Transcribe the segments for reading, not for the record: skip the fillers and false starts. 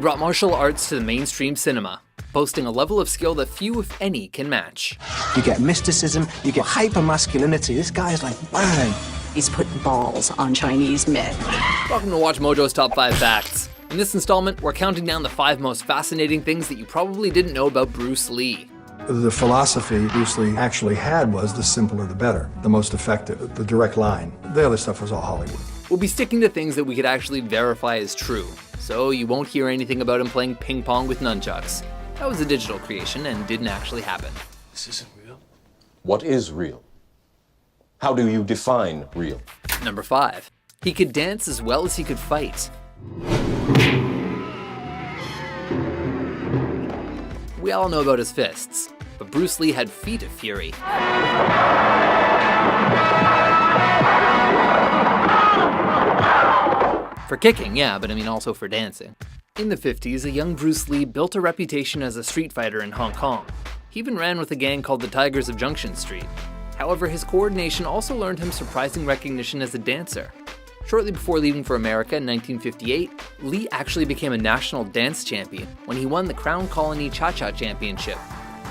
brought martial arts to the mainstream cinema, boasting a level of skill that few, if any, can match. You get mysticism, you get hyper-masculinity. This guy is like, bang. He's putting balls on Chinese men. Welcome to Watch Mojo's Top 5 Facts. In this installment, we're counting down the 5 most fascinating things that you probably didn't know about Bruce Lee. The philosophy Bruce Lee actually had was the simpler the better, the most effective, the direct line. The other stuff was all Hollywood. We'll be sticking to things that we could actually verify as true, so you won't hear anything about him playing ping pong with nunchucks. That was a digital creation and didn't actually happen. This isn't real. What is real? How do you define real? Number 5. He could dance as well as he could fight. We all know about his fists, but Bruce Lee had feet of fury. For kicking, yeah, but I mean also for dancing. In the 50s, a young Bruce Lee built a reputation as a street fighter in Hong Kong. He even ran with a gang called the Tigers of Junction Street. However, his coordination also earned him surprising recognition as a dancer. Shortly before leaving for America in 1958, Lee actually became a national dance champion when he won the Crown Colony Cha-Cha Championship.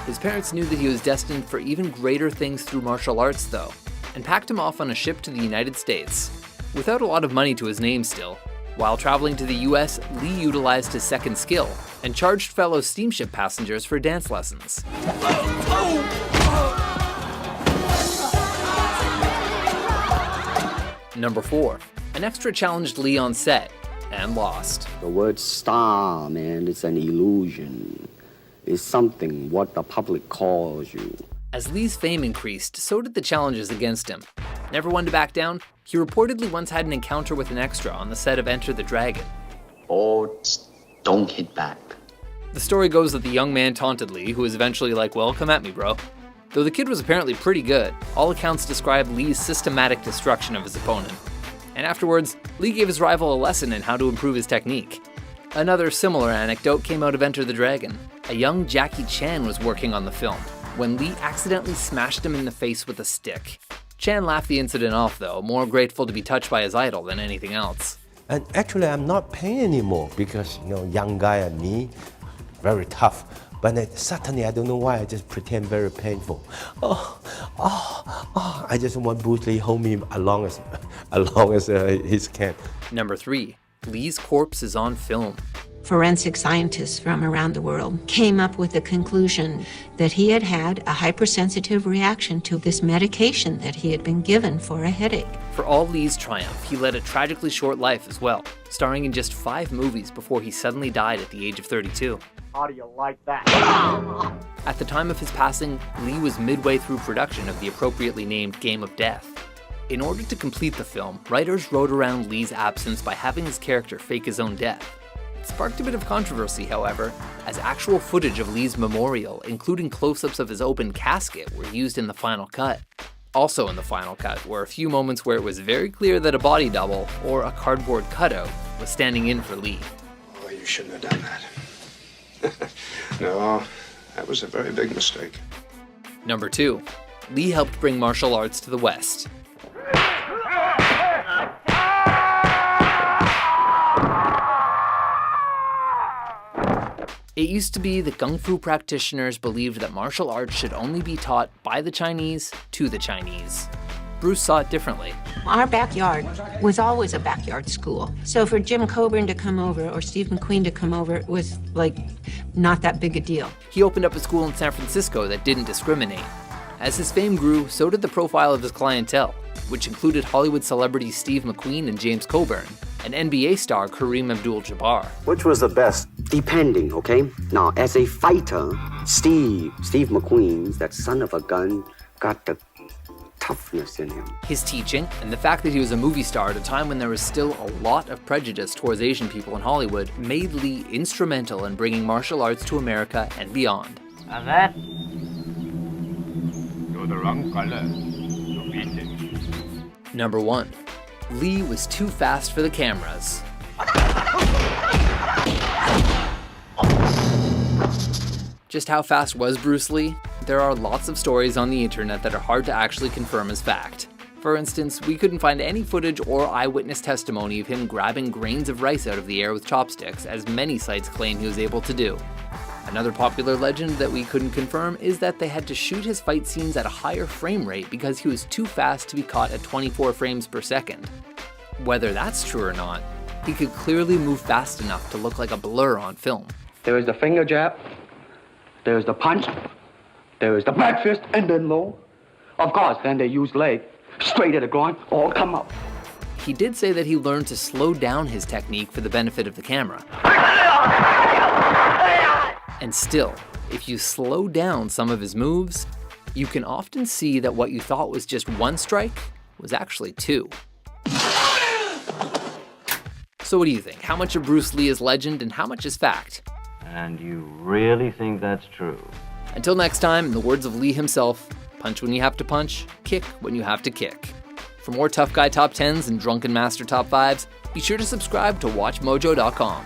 His parents knew that he was destined for even greater things through martial arts though, and packed him off on a ship to the United States. Without a lot of money to his name still, while traveling to the US, Lee utilized his second skill and charged fellow steamship passengers for dance lessons. Number 4. An extra challenged Lee on set, and lost. The word star, man, it's an illusion. It's something what the public calls you. As Lee's fame increased, so did the challenges against him. Never one to back down, he reportedly once had an encounter with an extra on the set of Enter the Dragon. Boards don't hit back. The story goes that the young man taunted Lee, who was eventually like, well, come at me, bro. Though the kid was apparently pretty good, all accounts describe Lee's systematic destruction of his opponent. And afterwards, Lee gave his rival a lesson in how to improve his technique. Another similar anecdote came out of Enter the Dragon. A young Jackie Chan was working on the film when Lee accidentally smashed him in the face with a stick. Chan laughed the incident off though, more grateful to be touched by his idol than anything else. And actually I'm not paying anymore because, young guy and me, very tough. But suddenly, I don't know why, I just pretend very painful. I just want Bruce Lee hold me along as he can. Number 3. Lee's corpse is on film. Forensic scientists from around the world came up with the conclusion that he had had a hypersensitive reaction to this medication that he had been given for a headache. For all Lee's triumph, he led a tragically short life as well, starring in just 5 movies before he suddenly died at the age of 32. How do you like that? At the time of his passing, Lee was midway through production of the appropriately named Game of Death. In order to complete the film, writers wrote around Lee's absence by having his character fake his own death. It sparked a bit of controversy, however, as actual footage of Lee's memorial, including close-ups of his open casket, were used in the final cut. Also in the final cut were a few moments where it was very clear that a body double, or a cardboard cutout, was standing in for Lee. Oh, you shouldn't have done that. No, that was a very big mistake. Number 2. Lee helped bring martial arts to the West. It used to be that Kung Fu practitioners believed that martial arts should only be taught by the Chinese to the Chinese. Bruce saw it differently. Our backyard was always a backyard school. So for Jim Coburn to come over or Steve McQueen to come over was not that big a deal. He opened up a school in San Francisco that didn't discriminate. As his fame grew, so did the profile of his clientele, which included Hollywood celebrities Steve McQueen and James Coburn, and NBA star Kareem Abdul-Jabbar. Which was the best? Depending, okay? Now, as a fighter, Steve McQueen, that son of a gun, got the toughness in him. His teaching, and the fact that he was a movie star at a time when there was still a lot of prejudice towards Asian people in Hollywood, made Lee instrumental in bringing martial arts to America and beyond. And that? You're the wrong color. You beat it. Number 1. Lee was too fast for the cameras. Just how fast was Bruce Lee? There are lots of stories on the internet that are hard to actually confirm as fact. For instance, we couldn't find any footage or eyewitness testimony of him grabbing grains of rice out of the air with chopsticks, as many sites claim he was able to do. Another popular legend that we couldn't confirm is that they had to shoot his fight scenes at a higher frame rate because he was too fast to be caught at 24 frames per second. Whether that's true or not, he could clearly move fast enough to look like a blur on film. There is the finger jab, there is the punch, there is the back fist, and then low. Of course, then they use leg, straight at the groin, all come up. He did say that he learned to slow down his technique for the benefit of the camera. And still, if you slow down some of his moves, you can often see that what you thought was just one strike was actually two. So what do you think? How much of Bruce Lee is legend and how much is fact? And you really think that's true? Until next time, in the words of Lee himself, punch when you have to punch, kick when you have to kick. For more Tough Guy Top 10s and Drunken Master Top 5s, be sure to subscribe to WatchMojo.com.